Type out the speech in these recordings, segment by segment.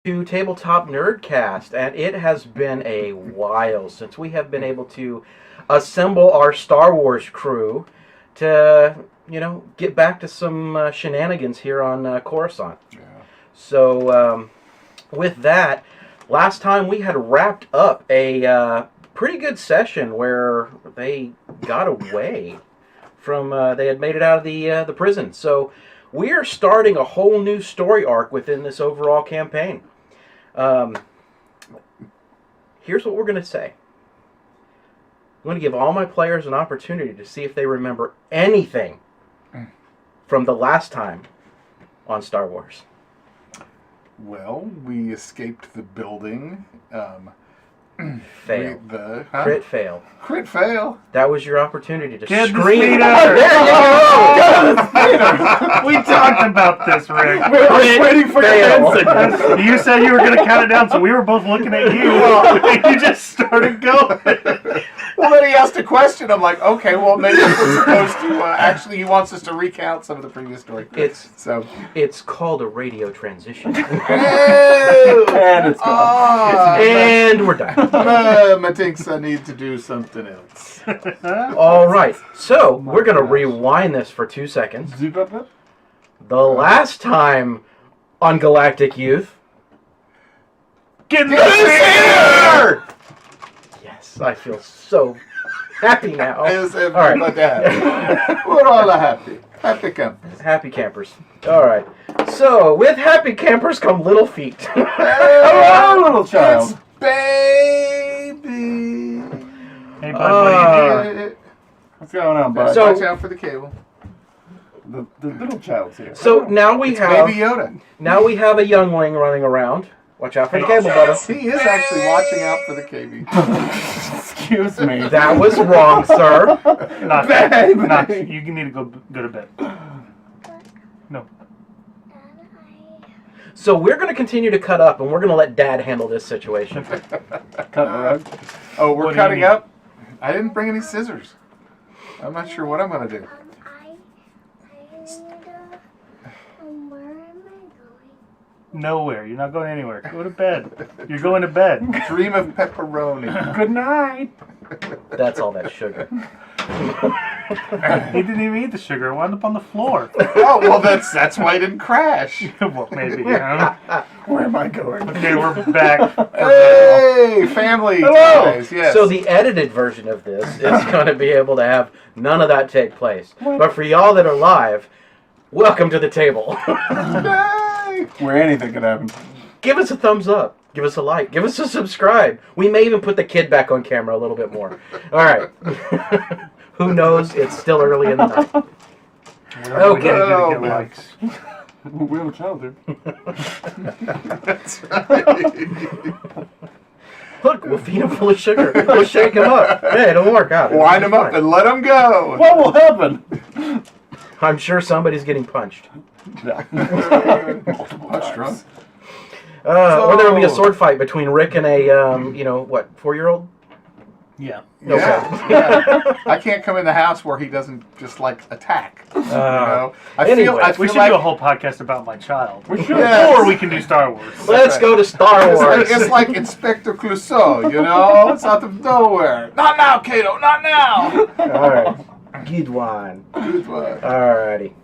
to Tabletop Nerdcast, and it has been a while since we have been able to assemble our Star Wars crew to, get back to some shenanigans here on Coruscant. Yeah. So, with that, last time we had wrapped up a pretty good session where they got away from, they had made it out of the prison. So, we are starting a whole new story arc within this overall campaign. Here's what we're going to say. I'm going to give all my players an opportunity to see if they remember anything from the last time on Star Wars. Well, we escaped the building. Fail. Huh? Crit fail. Crit fail. That was your opportunity to Get scream. the We talked about this, Rick. We were waiting for your Fail. hand signals. You said you were going to count it down, so we were both looking at you. And you just started going. Well, then he asked a question. I'm like, okay, well, maybe we're supposed to. Actually, he wants us to recount some of the previous story. It's called a radio transition. And it's gone. And we're done. I think I need to do something else. All right. So, we're going to rewind this for 2 seconds. The last time on Galactic Youth. Get in the Here! Yes, I feel so happy now. As All right. my dad. We're all happy. Happy campers. Happy campers. All right. So, with happy campers come little feet. Hello, little child. It's baby. Hey, bud, what are you doing? What's going on, bud? So- Watch out for the cable. The little child's here. So now we It's have Baby Yoda. now we have a youngling running around. Watch out for the cable, brother. He is actually watching out for the cable. Excuse me. That was wrong, sir. Not, you need to go to bed. No. So we're going to continue to cut up, and we're going to let Dad handle this situation. Cutting the rug. Oh, we're What do you cutting mean? up? I didn't bring any scissors. I'm not sure what I'm going to do. Where am I going? Nowhere. You're not going anywhere. Go to bed. You're going to bed. Dream of pepperoni. Good night. That's all that sugar. He didn't even eat the sugar. It wound up on the floor. Oh, well, that's why I didn't crash. Well, maybe. Huh? Where am I going? Okay, we're back. Hey, family ties, yes. So the edited version of this is going to be able to have none of that take place. But for y'all that are live, welcome to the table. Hey. Where anything could happen. Give us a thumbs up. Give us a like. Give us a subscribe. We may even put the kid back on camera a little bit more. All right. Who knows? It's still early in the night. Okay. To get likes. We have a child here. That's right. Look, we'll feed him full of sugar. We'll shake him up. Hey, it'll work out. Wind him up and let him go. What will happen? I'm sure somebody's getting punched. Punch drunk. Or there will be a sword fight between Rick and a, 4-year-old? Yeah. Yeah. I can't come in the house where he doesn't just attack. I anyway, We should do a whole podcast about my child. We should. Yes. Or we can do Star Wars. Let's go to Star Wars. It's like Inspector Clouseau, It's out of nowhere. Not now, Kato. Not now. All right. Good one. Good one. Alrighty.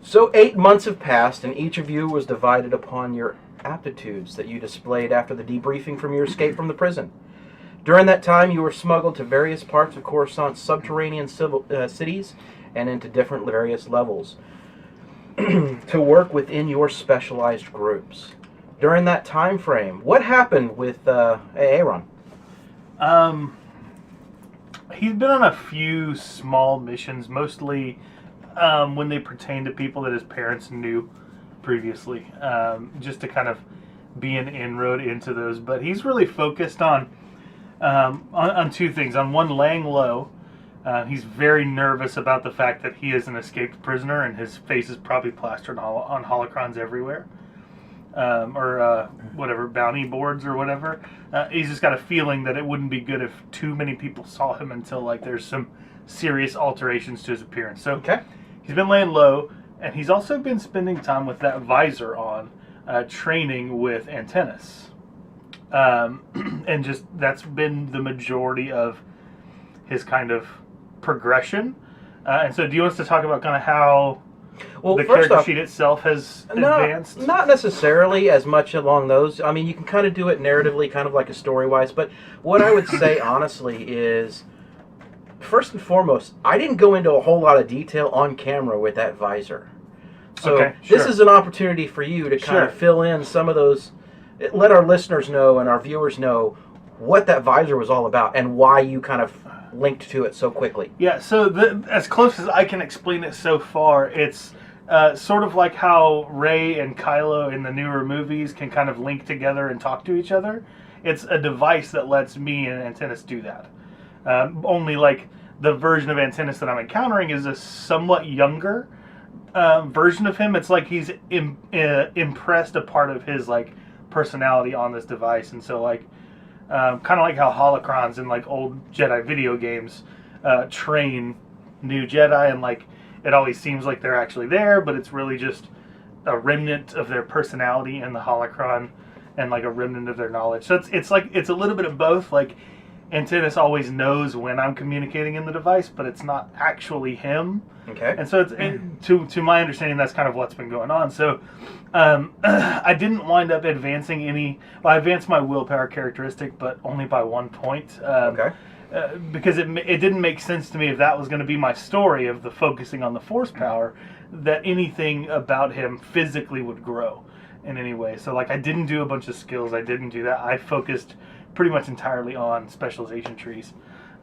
So 8 months have passed, and each of you was divided upon your aptitudes that you displayed after the debriefing from your escape from the prison. During that time, you were smuggled to various parts of Coruscant's subterranean cities and into different various levels to work within your specialized groups. During that time frame, what happened with Aaron? He's been on a few small missions, mostly when they pertain to people that his parents knew previously, just to kind of be an inroad into those. But he's really focused on two things. On one, laying low. He's very nervous about the fact that he is an escaped prisoner and his face is probably plastered on holocrons everywhere. Or whatever, bounty boards or whatever. He's just got a feeling that it wouldn't be good if too many people saw him until there's some serious alterations to his appearance. So Okay. he's been laying low, and he's also been spending time with that visor on, training with Antennas. And just that's been the majority of his kind of progression. And so do you want us to talk about kind of how the character sheet itself has advanced? Not necessarily as much along those. I mean, you can kind of do it narratively, kind of like a story-wise, but what I would say, honestly, is, first and foremost, I didn't go into a whole lot of detail on camera with that visor. So this is an opportunity for you to kind of fill in some of those, let our listeners know and our viewers know what that visor was all about and why you kind of linked to it so quickly. Yeah, so as close as I can explain it so far, it's sort of like how Rey and Kylo in the newer movies can kind of link together and talk to each other. It's a device that lets me and Antennas do that. Only like the version of Antennas that I'm encountering is a somewhat younger version of him. It's like he's impressed a part of his like personality on this device, and so like kind of like how holocrons in like old Jedi video games train new Jedi, and like it always seems like they're actually there, but it's really just a remnant of their personality in the holocron and like a remnant of their knowledge. So it's like it's a little bit of both. Like Antennas always knows when I'm communicating in the device, but it's not actually him. Okay. And so to my understanding, that's kind of what's been going on. So I didn't wind up advancing any. Well, I advanced my willpower characteristic, but only by 1 point. Okay. Because it didn't make sense to me if that was going to be my story of the focusing on the force power, that anything about him physically would grow in any way. So like I didn't do a bunch of skills. I didn't do that. I focused pretty much entirely on specialization trees.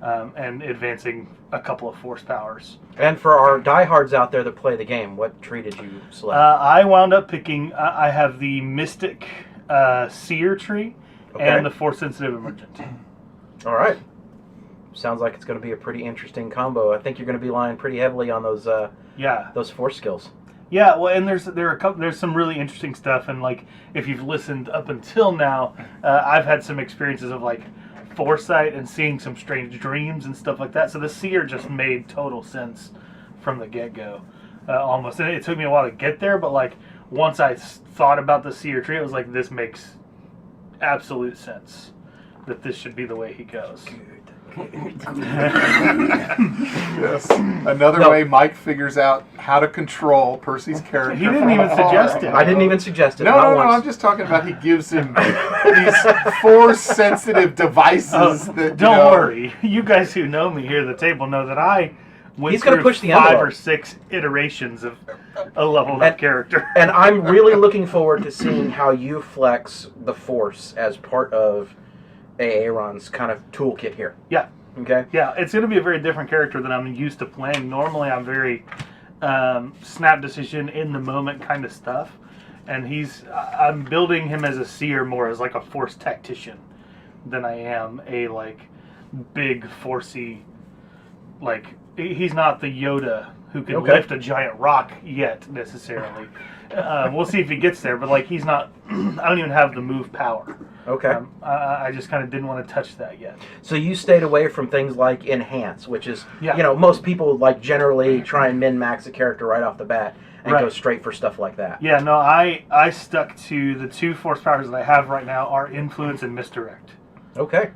And advancing a couple of force powers. And for our diehards out there that play the game, what tree did you select? I wound up picking, I have the Mystic Seer tree and the Force Sensitive Emergent. All right. Sounds like it's going to be a pretty interesting combo. I think you're going to be relying pretty heavily on those force skills. Yeah, well, and there's some really interesting stuff, and like if you've listened up until now, I've had some experiences of like foresight and seeing some strange dreams and stuff like that. So the seer just made total sense from the get-go, almost. And it took me a while to get there, but like once I thought about the seer tree, it was like, this makes absolute sense that this should be the way he goes. Yes. Another way Mike figures out how to control Percy's character. He didn't even suggest it. I didn't even suggest it. No, I'm just talking about he gives him these force-sensitive devices. Don't worry. You guys who know me here at the table know that I went through push the 5 envelope. or 6 iterations of a leveled up character. And I'm really looking forward to seeing how you flex the force as part of Aaron's kind of toolkit here. Yeah. Okay. Yeah, it's going to be a very different character than I'm used to playing. Normally, I'm very snap decision in the moment kind of stuff, and I'm building him as a seer more as like a force tactician than I am a like big forcey. Like he's not the Yoda who can lift a giant rock yet necessarily. We'll see if he gets there, but like he's not. I don't even have the move power. Okay. I just kind of didn't want to touch that yet. So you stayed away from things like enhance, which is, most people like generally try and min-max a character right off the bat and go straight for stuff like that. Yeah, no, I stuck to the 2 force powers that I have right now are influence and misdirect. Okay.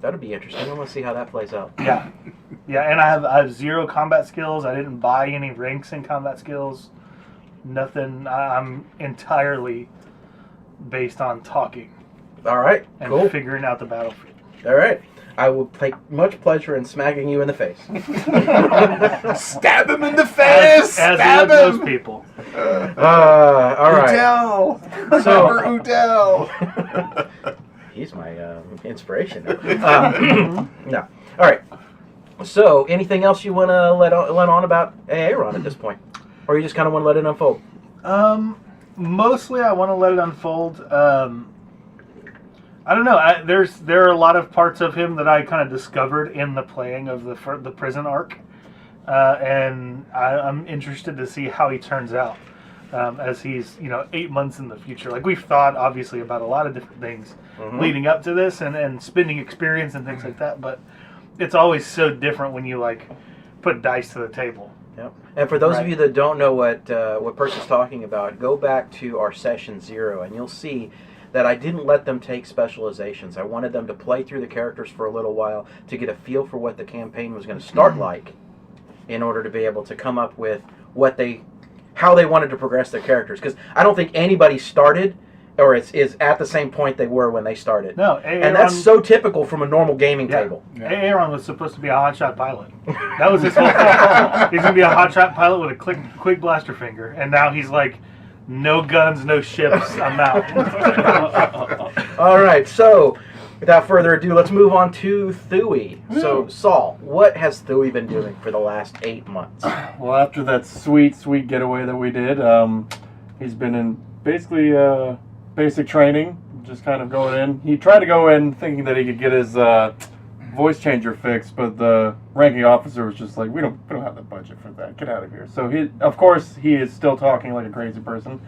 That'll be interesting. I want to see how that plays out. Yeah. Yeah, and I have 0 combat skills. I didn't buy any ranks in combat skills. Nothing. I'm entirely based on talking. All right, and figuring out the battlefield. All right. I will take much pleasure in smacking you in the face. Stab him in the face! As Stab him! those people. All right. Udell! Remember Udell! He's my inspiration. No. All right. So, anything else you want to let on about Aaron at this point? Or you just kind of want to let it unfold? Mostly I want to let it unfold. I don't know. There are a lot of parts of him that I kind of discovered in the playing of the prison arc. And I'm interested to see how he turns out as he's 8 months in the future. Like we've thought obviously about a lot of different things leading up to this and spending experience and things like that. But it's always so different when you like put dice to the table Yep. And for those of Right. you that don't know what Percy's talking about, go back to our session 0, and you'll see that I didn't let them take specializations. I wanted them to play through the characters for a little while to get a feel for what the campaign was going to start like, in order to be able to come up with how they wanted to progress their characters. Because I don't think anybody started or is at the same point they were when they started. No, and that's so typical from a normal gaming table. Yeah. Aaron was supposed to be a hotshot pilot. That was his whole thing. He's gonna be a hotshot pilot with a quick blaster finger, and now he's like, no guns, no ships. I'm out. All right, so without further ado, let's move on to Thuy. So, Saul, what has Thuy been doing for the last 8 months? Well, after that sweet getaway that we did, he's been in basically basic training, just kind of going in. He tried to go in thinking that he could get his voice changer fixed, but the ranking officer was just like, we don't have the budget for that. Get out of here. So of course, he is still talking like a crazy person.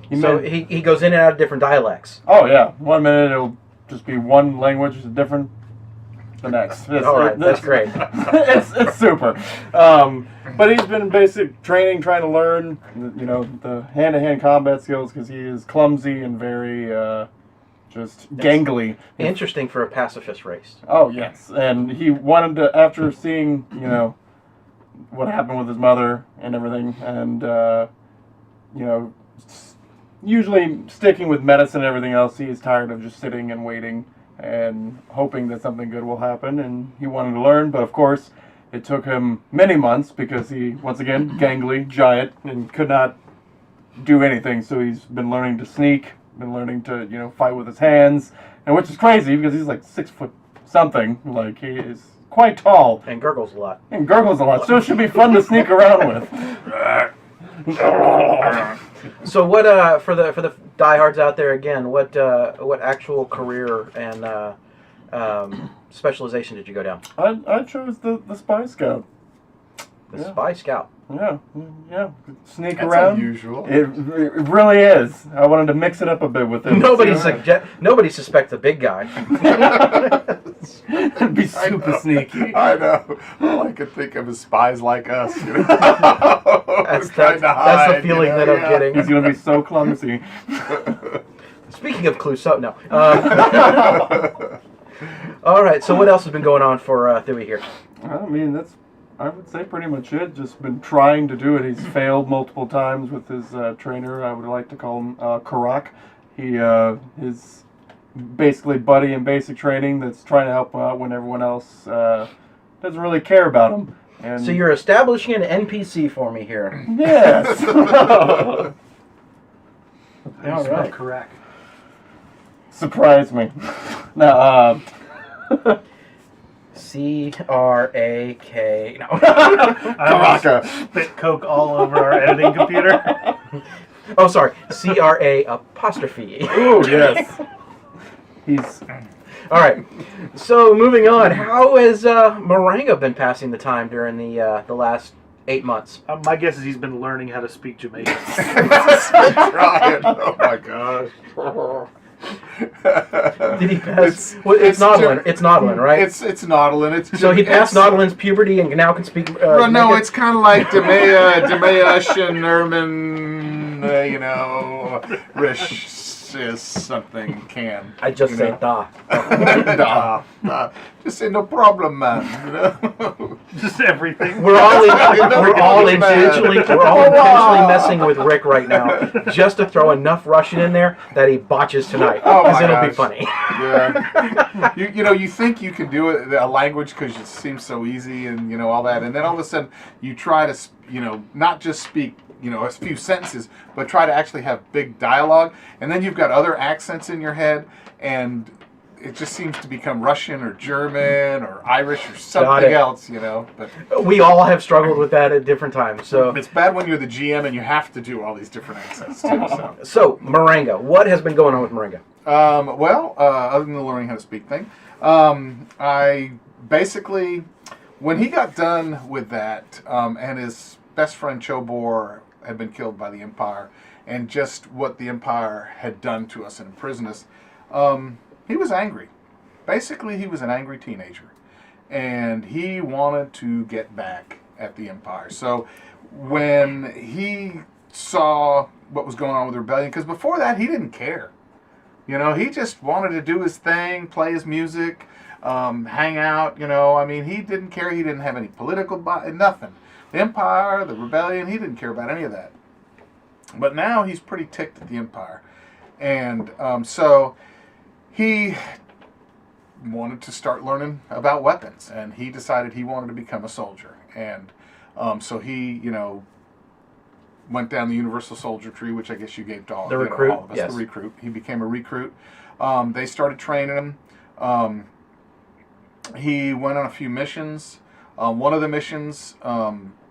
He goes in and out of different dialects. Oh yeah, 1 minute it'll just be one language is different. The next. All right, that's great. it's super. But he's been in basic training, trying to learn, the hand-to-hand combat skills because he is clumsy and very just gangly. Interesting for a pacifist race. Oh yes, and he wanted to, after seeing what happened with his mother and everything, and usually sticking with medicine and everything else, he is tired of just sitting and waiting and hoping that something good will happen, and he wanted to learn, but of course it took him many months because he, once again, gangly, giant, and could not do anything, so he's been learning to sneak, been learning to, fight with his hands, and which is crazy because he's like 6 foot something, like he is quite tall. And gurgles a lot. And gurgles a lot, so it should be fun to sneak around with. So what for the diehards out there again? What actual career and specialization did you go down? I chose the spy scout. The spy scout. Yeah. Sneak That's around. unusual. It really is. I wanted to mix it up a bit with him. Nobody suspects the big guy. It'd be super sneaky. I know. All I could think of is spies like us. That's the feeling that I'm getting. He's gonna be so clumsy. Speaking of Clouseau, no. All right. So what else has been going on for Thuy here? I mean, I would say pretty much it. Just been trying to do it. He's failed multiple times with his trainer. I would like to call him Karak. He is basically buddy in basic training that's trying to help him out when everyone else doesn't really care about him. And So you're establishing an NPC for me here. yes. All right. Correct. Surprise me. Now, C-R-A-K. No. Karaka. Spit coke all over our editing computer. Oh, sorry. C-R-A apostrophe. Ooh, yes. He's All right. So moving on, how has Maranga been passing the time during the last 8 months? My guess is he's been learning how to speak Jamaican. Trying. Oh my gosh. Did he pass? It's Nautilin. It's Nautilin, right? It's Nautilin. It's So he passed Nautilin's puberty and now can speak. Well, no, Jamaican? it's kind of like Demea Shinnerman, Rish is something can. I just say da. Just say no problem, man. Just everything. We're all intentionally messing with Rick right now, just to throw enough Russian in there that he botches tonight, Oh because my it'll be gosh. funny. Yeah. You think you can do it, a language, because it seems so easy and all that, and then all of a sudden you try to not just speak a few sentences, but try to actually have big dialogue, and then you've got other accents in your head, and it just seems to become Russian or German or Irish or something else, But We all have struggled with that at different times. So it's bad when you're the GM and you have to do all these different accents too. Maranga, what has been going on with Maranga? Other than the learning how to speak thing, I basically, when he got done with that, and his best friend Chobor had been killed by the Empire, and just what the Empire had done to us and imprisoned us, he was angry. Basically, he was an angry teenager, and he wanted to get back at the Empire. So when he saw what was going on with the rebellion, because before that he didn't care. You know, he just wanted to do his thing, play his music, hang out. You know, I mean, he didn't care. He didn't have any political nothing. The Empire, the rebellion, he didn't care about any of that. But now he's pretty ticked at the Empire, and so he wanted to start learning about weapons, and he decided he wanted to become a soldier. And so he, you know, went down the universal soldier tree, which I guess you gave to all, The you know, recruit, all of us. yes. The recruit. He became a recruit. They started training him. He went on a few missions. One of the missions,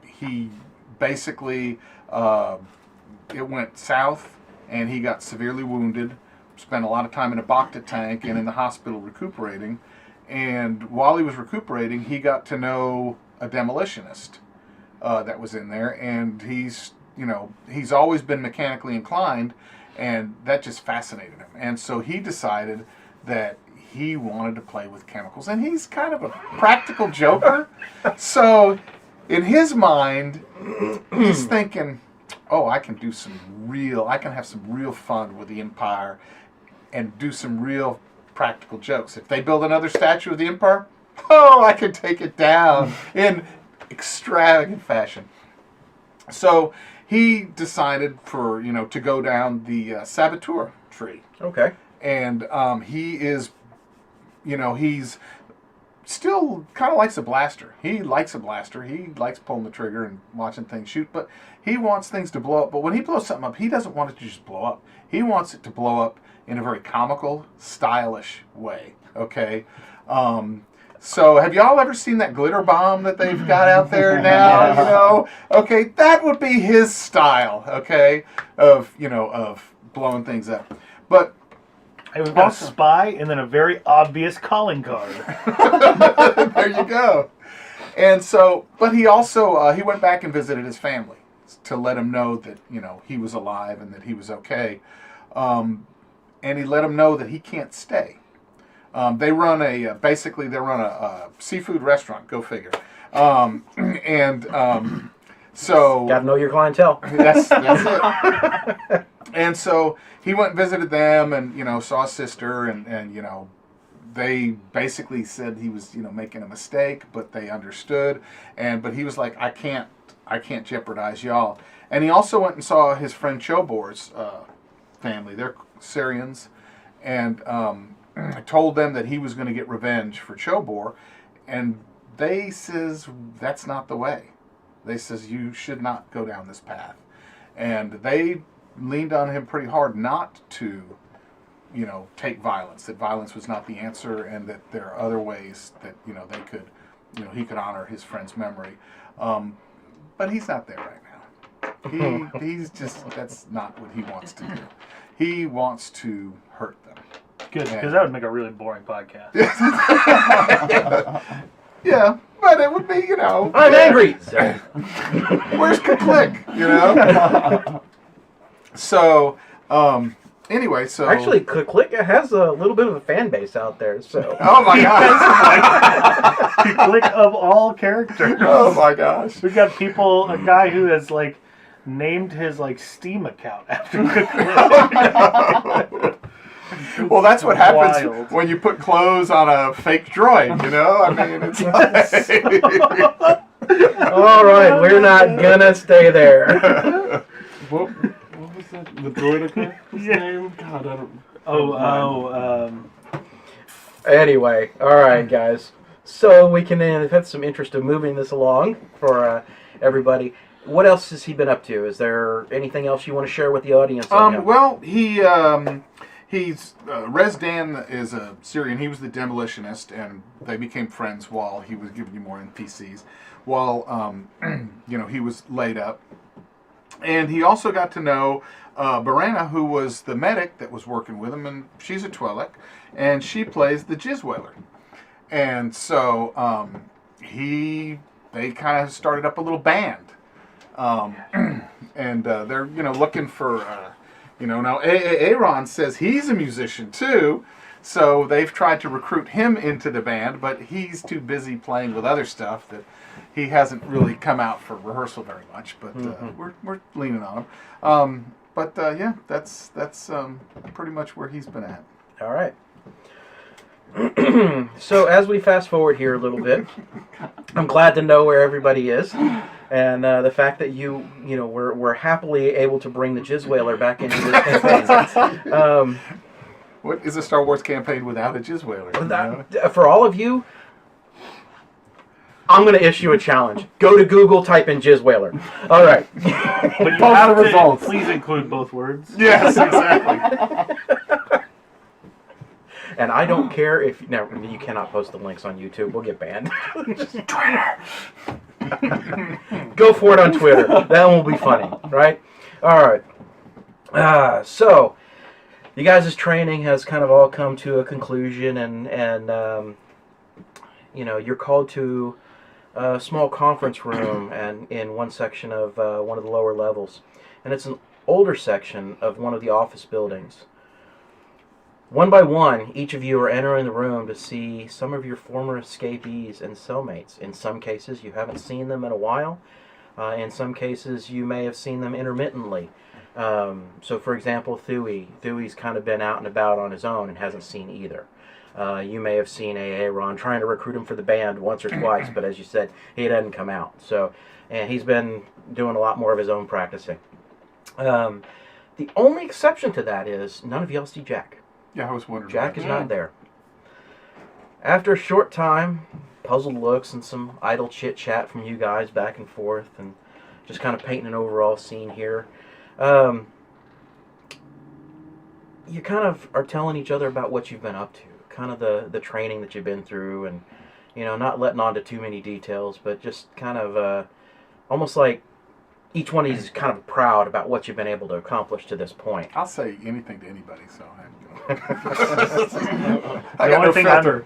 he basically, it went south, and he got severely wounded. Spent a lot of time in a Bacta tank and in the hospital recuperating. And while he was recuperating, he got to know a demolitionist that was in there, and he's always been mechanically inclined, and that just fascinated him. And so he decided that he wanted to play with chemicals, and he's kind of a practical joker. So in his mind, he's thinking, oh, I can have some real fun with the Empire and do some real practical jokes. If they build another statue of the Empire, oh, I can take it down in extravagant fashion. So he decided to go down the saboteur tree. Okay. And he is, he's still kind of likes a blaster. He likes a blaster. He likes pulling the trigger and watching things shoot, but he wants things to blow up. But when he blows something up, he doesn't want it to just blow up. He wants it to blow up in a very comical, stylish way. Okay? So have y'all ever seen that glitter bomb that they've got out there now? Okay, that would be his style, okay, of blowing things up. But Hey, we've got a spy and then a very obvious calling card. there you go. And so, but he also, he went back and visited his family to let him know that, he was alive and that he was okay. And he let him know that he can't stay. They run a seafood restaurant, go figure. So Got to know your clientele. that's it. And so he went and visited them, and saw his sister, and they basically said he was making a mistake, but they understood. But he was like, I can't jeopardize y'all. And he also went and saw his friend Chobor's family. They're Syrians, and told them that he was going to get revenge for Chobor, and they says that's not the way. They says you should not go down this path, and they leaned on him pretty hard not to, take violence. That violence was not the answer, and that there are other ways that they could, he could honor his friend's memory. But he's not there right now. He's just that's not what he wants to do. He wants to hurt them. Good, because that would make a really boring podcast. Yeah, but it would be, I'm angry. Where's Click? So, anyway, so Actually, Click has a little bit of a fan base out there. So. oh my gosh, Click of all characters. oh my gosh. We've got a guy who has named his Steam account after Click. Well, that's what happens Wild. when you put clothes on a fake droid. I mean, it's All right, we're not gonna stay there. What was that? The droid name? God, I don't. Anyway, all right, guys. So we can have some interest in moving this along for everybody. What else has he been up to? Is there anything else you want to share with the audience? On him? Well, he's Rezdan is a Syrian. He was the demolitionist, and they became friends while he was giving you more NPCs. While he was laid up, and he also got to know Barana, who was the medic that was working with him, and she's a Twi'lek, and she plays the Jizz Whaler. And so they kind of started up a little band. And they're looking for now Aaron says he's a musician too, So they've tried to recruit him into the band, but he's too busy playing with other stuff that he hasn't really come out for rehearsal very much. But we're leaning on him. Yeah, that's pretty much where he's been at. All right. So as we fast forward here a little bit, I'm glad to know where everybody is, and the fact that we're happily able to bring the Jizz Whaler back into this campaign. What is a Star Wars campaign without a Jizz Whaler? For all of you, I'm going to issue a challenge. Go to Google, type in Jizz Whaler. All right. But you Post have the to results. please include both words. Yes, exactly. And I don't care if... No, you cannot post the links on YouTube. We'll get banned. Twitter. Go for it on Twitter. That will be funny, right? All right. So, you guys' training has kind of all come to a conclusion, and you're called to a small conference room and in one section of one of the lower levels. And it's an older section of one of the office buildings. One by one, each of you are entering the room to see some of your former escapees and cellmates. In some cases, you haven't seen them in a while. In some cases, you may have seen them intermittently. So, for example, Thui's kind of been out and about on his own and hasn't seen either. You may have seen Aaron trying to recruit him for the band once or twice, but as you said, he doesn't come out. So, and he's been doing a lot more of his own practicing. The only exception to that is none of y'all see Jack. Yeah, I was wondering. Jack is not there. After a short time, puzzled looks and some idle chit-chat from you guys back and forth, and just kind of painting an overall scene here, you kind of are telling each other about what you've been up to, kind of the training that you've been through, and not letting on to too many details, but just kind of almost like each one of you is kind of proud about what you've been able to accomplish to this point. I'll say anything to anybody, so I The got only no thing filter.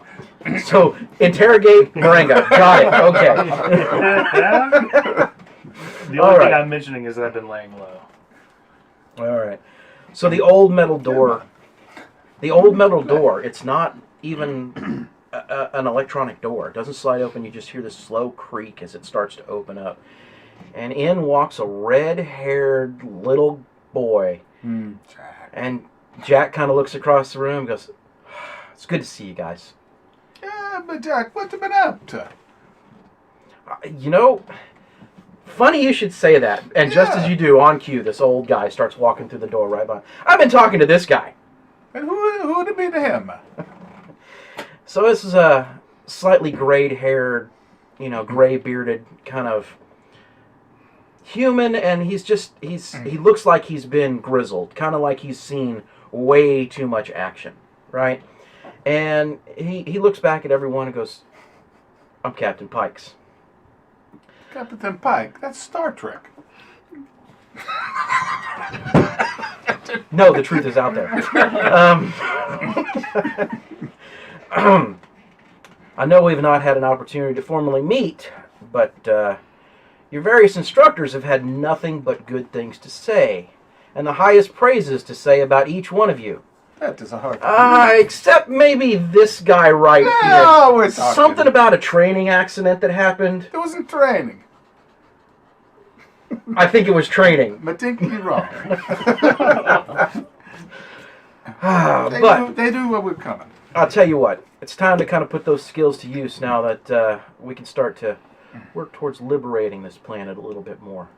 So, interrogate Moringa. Got it. Okay. The All only right. thing I'm mentioning is that I've been laying low. All right. So the old metal door, it's not even an electronic door. It doesn't slide open. You just hear this slow creak as it starts to open up. And in walks a red-haired little boy. Jack. And Jack kind of looks across the room and goes, "It's good to see you guys. Yeah, but Jack, what you been up to? Funny you should say that." And just as you do, on cue, this old guy starts walking through the door right by. "I've been talking to this guy." And who would it be to him? So this is a slightly gray-haired, gray-bearded kind of human, and he looks like he's been grizzled, kind of like he's seen way too much action, right? And he looks back at everyone and goes, "I'm Captain Pikes." Captain Pike. That's Star Trek. No, the truth is out there. I know we've not had an opportunity to formally meet, but your various instructors have had nothing but good things to say, and the highest praises to say about each one of you. That is a hard. Except maybe this guy right here. No, we're talking. Something about a training accident that happened. It wasn't training. I think it was training. Matinky wrong. But they do what we're coming. I'll tell you what, it's time to kind of put those skills to use now that we can start to work towards liberating this planet a little bit more.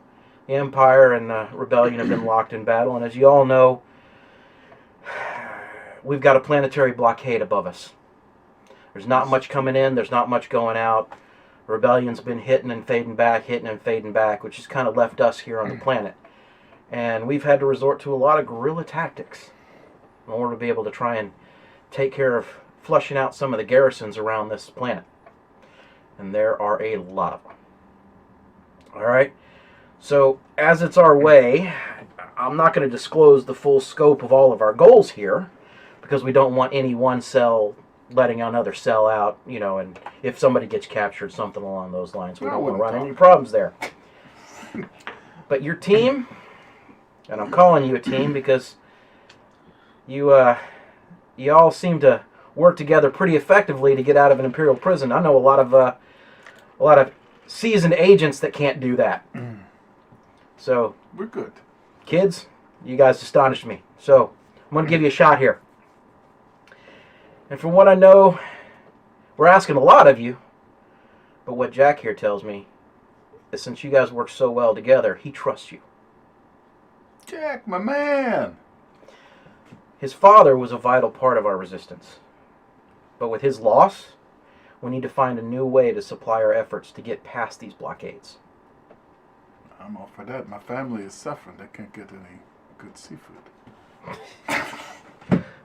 The Empire and the Rebellion have been locked in battle, and as you all know, we've got a planetary blockade above us. There's not much coming in, there's not much going out. Rebellion's been hitting and fading back, which has kind of left us here on the planet. And we've had to resort to a lot of guerrilla tactics in order to be able to try and take care of flushing out some of the garrisons around this planet. And there are a lot of them. Alright? So, as it's our way, I'm not going to disclose the full scope of all of our goals here, because we don't want any one cell letting another cell out, and if somebody gets captured, something along those lines. We don't want to run any problems there. But your team, and I'm calling you a team because you You all seem to work together pretty effectively to get out of an Imperial prison. I know a lot of seasoned agents that can't do that. So, We're good. kids, you guys astonished me. So, I'm going to give you a shot here. And from what I know, we're asking a lot of you. But what Jack here tells me is since you guys work so well together, he trusts you. Jack, my man. His father was a vital part of our resistance. But with his loss, we need to find a new way to supply our efforts to get past these blockades. I'm all for that. My family is suffering. They can't get any good seafood.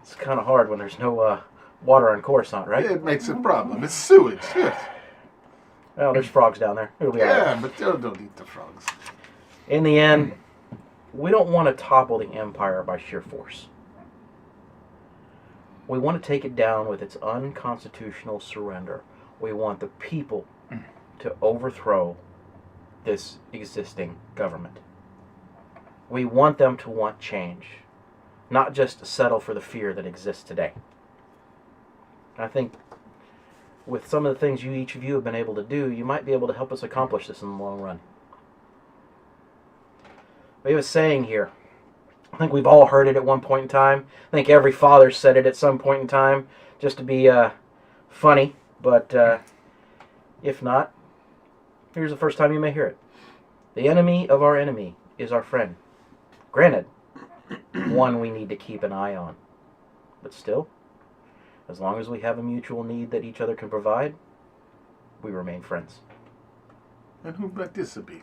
It's kind of hard when there's no water on Coruscant, right? It makes a problem. It's sewage. Shit. Well, there's frogs down there. It'll be all Yeah, right. but they don't eat the frogs. In the end, we don't want to topple the Empire by sheer force. We want to take it down with its unconstitutional surrender. We want the people to overthrow this existing government. We want them to want change, not just settle for the fear that exists today. I think with some of the things each of you have been able to do, you might be able to help us accomplish this in the long run. We have a saying here. I think we've all heard it at one point in time. I think every father said it at some point in time, just to be funny. But if not, here's the first time you may hear it. The enemy of our enemy is our friend. Granted, one we need to keep an eye on. But still, as long as we have a mutual need that each other can provide, we remain friends. And who might this be?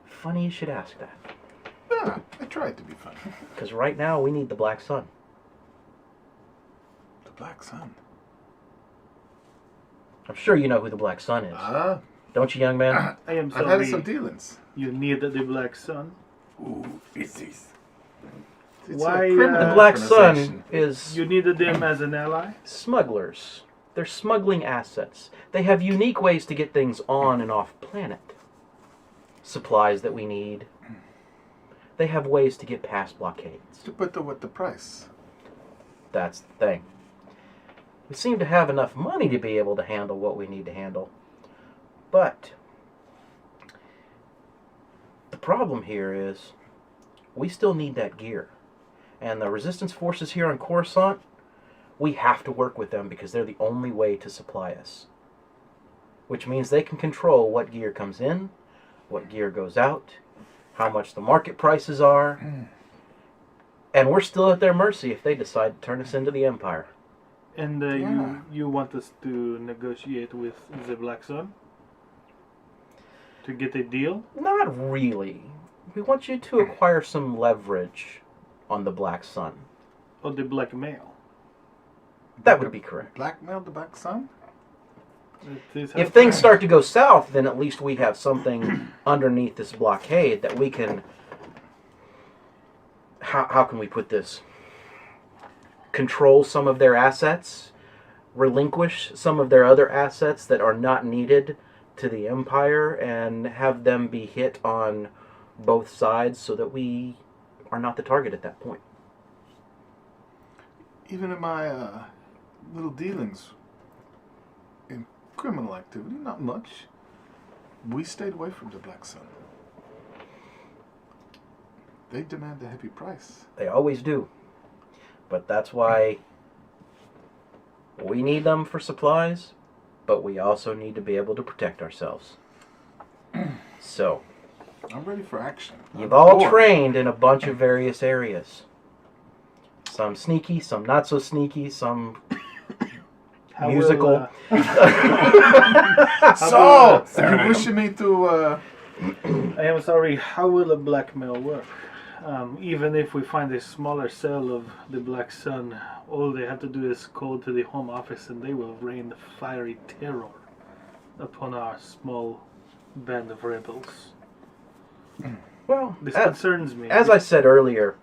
Funny you should ask that. Yeah, I tried to be funny. Because right now we need the Black Sun. The Black Sun. I'm sure you know who the Black Sun is. Ah, Don't you, young man? I am I've sorry. had some dealings. You need the Black Sun. Ooh, is this? Why, a criminal The Black Sun organization. is You needed them as an ally. smugglers. They're smuggling assets. They have unique ways to get things on and off planet. Supplies that we need. They have ways to get past blockades. But what the price? That's the thing. We seem to have enough money to be able to handle what we need to handle. But the problem here is we still need that gear. And the resistance forces here on Coruscant, we have to work with them because they're the only way to supply us. Which means they can control what gear comes in, what gear goes out, how much the market prices are, and we're still at their mercy if they decide to turn us into the Empire. And Yeah. you want us to negotiate with the Black Sun? To get a deal? Not really. We want you to acquire some leverage on the Black Sun. Or the blackmail? That would be correct. Blackmail the Black Sun? If things start to go south, then at least we have something underneath this blockade that we can... How can we put this? Control some of their assets, relinquish some of their other assets that are not needed to the Empire, and have them be hit on both sides so that we are not the target at that point. Even in my little dealings in criminal activity, not much. We stayed away from the Black Sun. They demand a heavy price. They always do. But that's why we need them for supplies, but we also need to be able to protect ourselves. So, I'm ready for action. you've I'm all bored. trained in a bunch of various areas. Some sneaky, some not so sneaky, some How musical. So, you wishing me to, I am sorry, how will a blackmail work? Even if we find a smaller cell of the Black Sun, all they have to do is call to the Home Office and they will rain fiery terror upon our small band of rebels. Well, This concerns me. as I said earlier,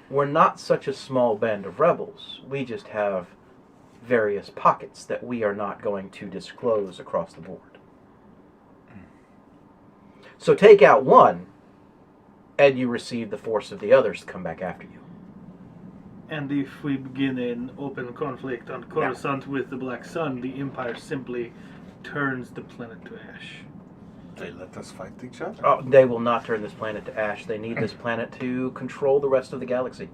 we're not such a small band of rebels. We just have various pockets that we are not going to disclose across the board. So take out one, and you receive the force of the others to come back after you. And if we begin an open conflict on Coruscant with the Black Sun, the Empire simply turns the planet to ash. They let us fight each other. Oh, they will not turn this planet to ash. They need this planet to control the rest of the galaxy.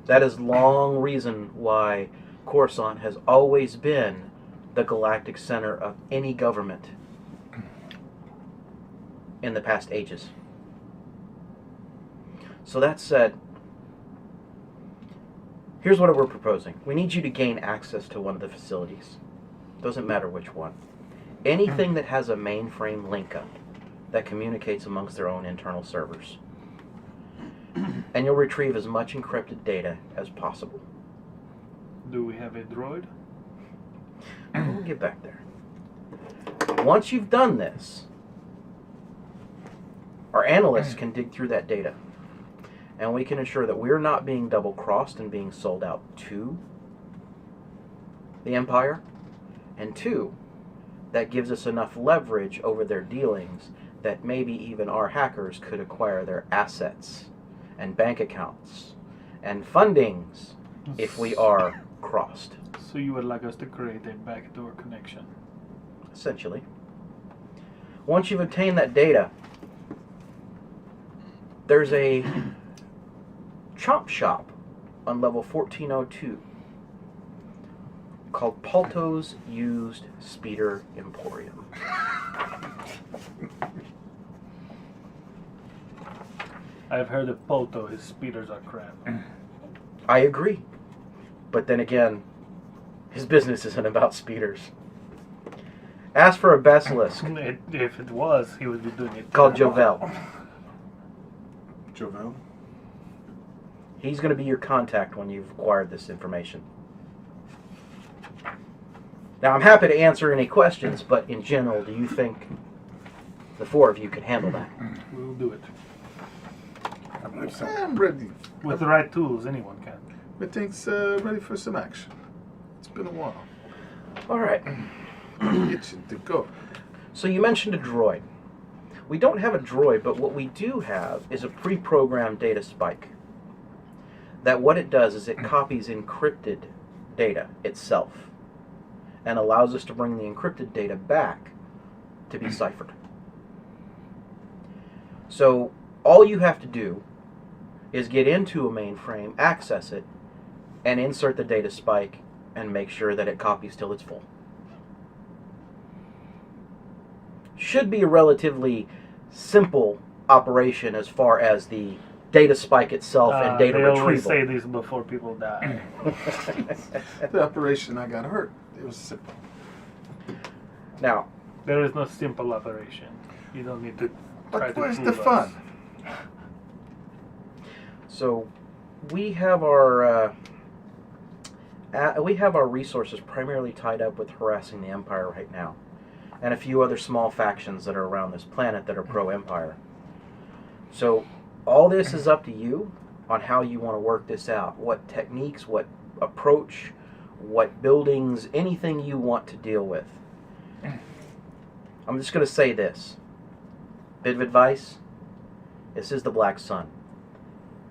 That is long reason why Coruscant has always been the galactic center of any government in the past ages. So that said, here's what we're proposing. We need you to gain access to one of the facilities. Doesn't matter which one. Anything that has a mainframe link-up that communicates amongst their own internal servers. And you'll retrieve as much encrypted data as possible. Do we have a droid? We'll get back there. Once you've done this, our analysts can dig through that data. And we can ensure that we're not being double-crossed and being sold out to the Empire. And two, that gives us enough leverage over their dealings that maybe even our hackers could acquire their assets and bank accounts and fundings if we are crossed. So you would like us to create a backdoor connection? Essentially. Once you've obtained that data, there's a chomp shop on level 1402 called Palto's Used Speeder Emporium. I've heard of Polto, his speeders are crap. I agree. But then again, his business isn't about speeders. Ask for a basilisk If it was, he would be doing it. called Jovel. Jovel? He's going to be your contact when you've acquired this information. Now, I'm happy to answer any questions, but in general, do you think the four of you can handle that? We'll do it. I believe so. I'm ready. With the right tools, anyone can. Everything's ready for some action. It's been a while. All right. Itching to go. So you mentioned a droid. We don't have a droid, but what we do have is a pre-programmed data spike. That what it does is it copies encrypted data itself and allows us to bring the encrypted data back to be ciphered. So all you have to do is get into a mainframe, access it, and insert the data spike and make sure that it copies till it's full. Should be a relatively simple operation as far as the data spike itself and data they retrieval. always say this before people die. The operation I got hurt. It was simple. Now, There is no simple operation. You don't need to try But to where's fool the us. fun? so we have our resources primarily tied up with harassing the Empire right now, and a few other small factions that are around this planet that are pro-Empire. So all this is up to you on how you want to work this out. What techniques, what approach, what buildings, anything you want to deal with. I'm just going to say this. Bit of advice. This is the Black Sun.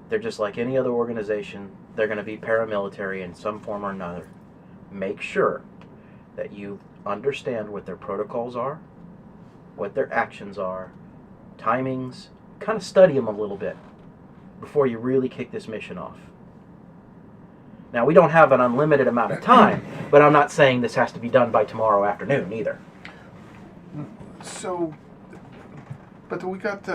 They're just like any other organization. They're going to be paramilitary in some form or another. Make sure that you understand what their protocols are, what their actions are, timings. Kind of study them a little bit before you really kick this mission off. Now, we don't have an unlimited amount of time, but I'm not saying this has to be done by tomorrow afternoon either. So, but we got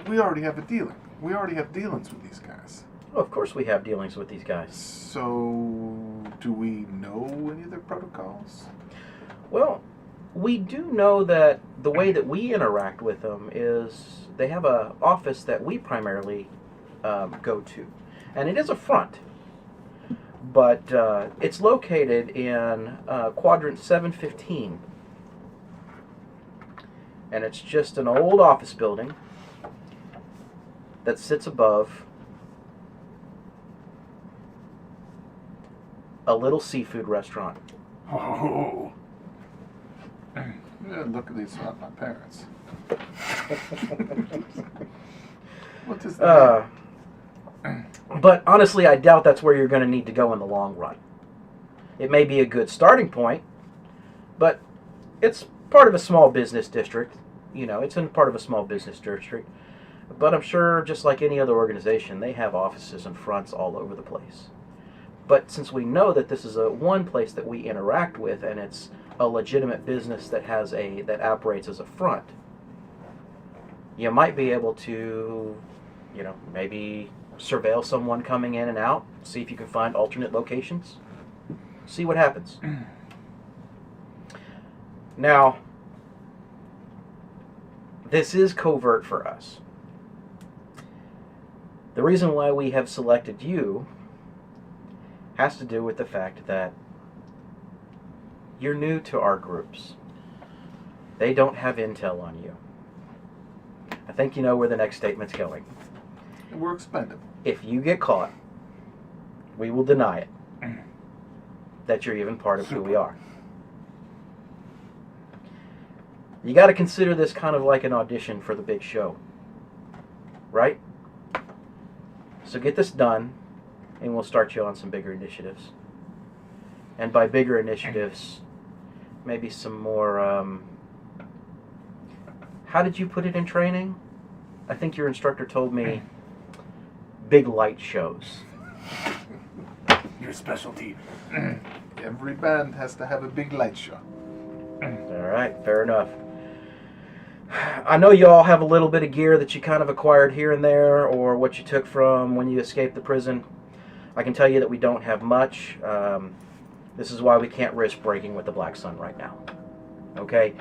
we already have a dealing. We already have dealings with these guys. Well, of course we have dealings with these guys. So, do we know any of their protocols? Well, we do know that the way that we interact with them is they have an office that we primarily go to. And it is a front. But it's located in quadrant 715. And it's just an old office building that sits above a little seafood restaurant. Oh. Yeah, look at these, not my parents. What does that But honestly, I doubt that's where you're going to need to go in the long run. It may be a good starting point, but it's part of a small business district. You know, it's in part of a small business district. But I'm sure, just like any other organization, they have offices and fronts all over the place. But since we know that this is one place that we interact with, and it's a legitimate business that that operates as a front, you might be able to, you know, maybe surveil someone coming in and out, see if you can find alternate locations, see what happens. Now, this is covert for us. The reason why we have selected you has to do with the fact that you're new to our groups. They don't have intel on you. I think you know where the next statement's going. We're expendable. If you get caught, we will deny it. That you're even part of who we are. You got to consider this kind of like an audition for the big show. Right? So get this done, and we'll start you on some bigger initiatives. And by bigger initiatives, maybe some more, how did you put it in training? I think your instructor told me big light shows. Your specialty. Every band has to have a big light show. All right, fair enough. I know you all have a little bit of gear that you kind of acquired here and there, or what you took from when you escaped the prison. I can tell you that we don't have much. This is why we can't risk breaking with the Black Sun right now. Okay?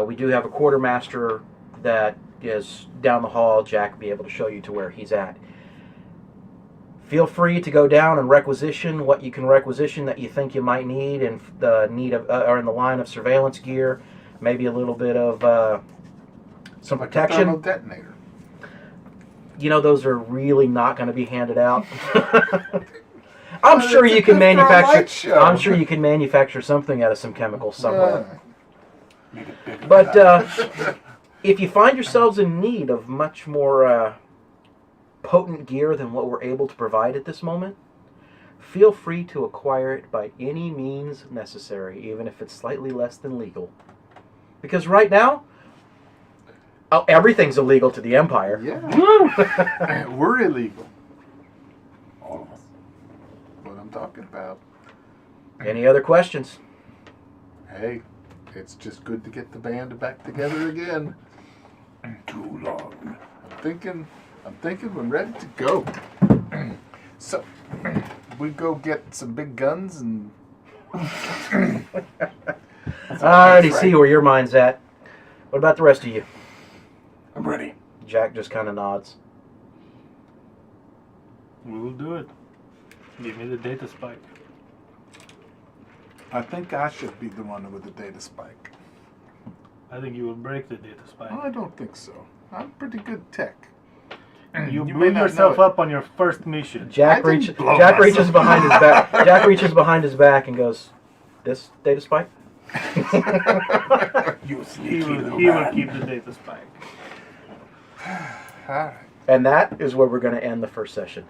We do have a quartermaster that is down the hall. Jack will be able to show you to where he's at. Feel free to go down and requisition what you can requisition that you think you might need, and the need of, or in the line of surveillance gear, maybe a little bit of some Like protection. a thermal detonator. You know, those are really not going to be handed out. I'm Well, sure it's you a can good for a light manufacture. show. I'm sure you can manufacture something out of some chemicals somewhere. Make it bigger. But if you find yourselves in need of much more potent gear than what we're able to provide at this moment, feel free to acquire it by any means necessary, even if it's slightly less than legal. Because right now, everything's illegal to the Empire. Yeah. We're illegal. All of us. What I'm talking about. Any other questions? Hey, it's just good to get the band back together again. Too long. I'm thinking we're ready to go. So, we go get some big guns and... I already see where your mind's at. What about the rest of you? I'm ready. Jack just kind of nods. We will do it. Give me the data spike. I think I should be the one with the data spike. I think you will break the data spike. I don't think so. I'm pretty good tech. You may blew not yourself know it. up on your first mission. Jack I didn't reaches. blow Jack myself reaches behind his back. Jack reaches behind his back and goes, "This data spike." You He sneaky will, little he will man. keep the data spike. Alright. And that is where we're going to end the first session.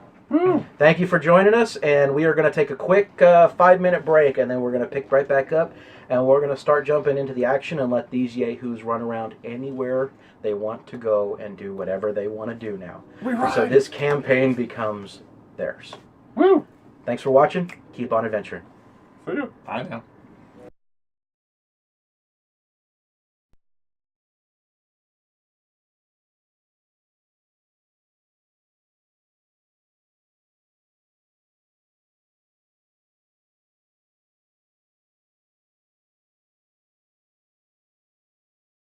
Thank you for joining us, and we are going to take a quick 5-minute break, and then we're going to pick right back up, and we're going to start jumping into the action and let these yahoos run around anywhere they want to go and do whatever they want to do now. We ride. So this campaign becomes theirs. Woo! Thanks for watching. Keep on adventuring. See you. I know.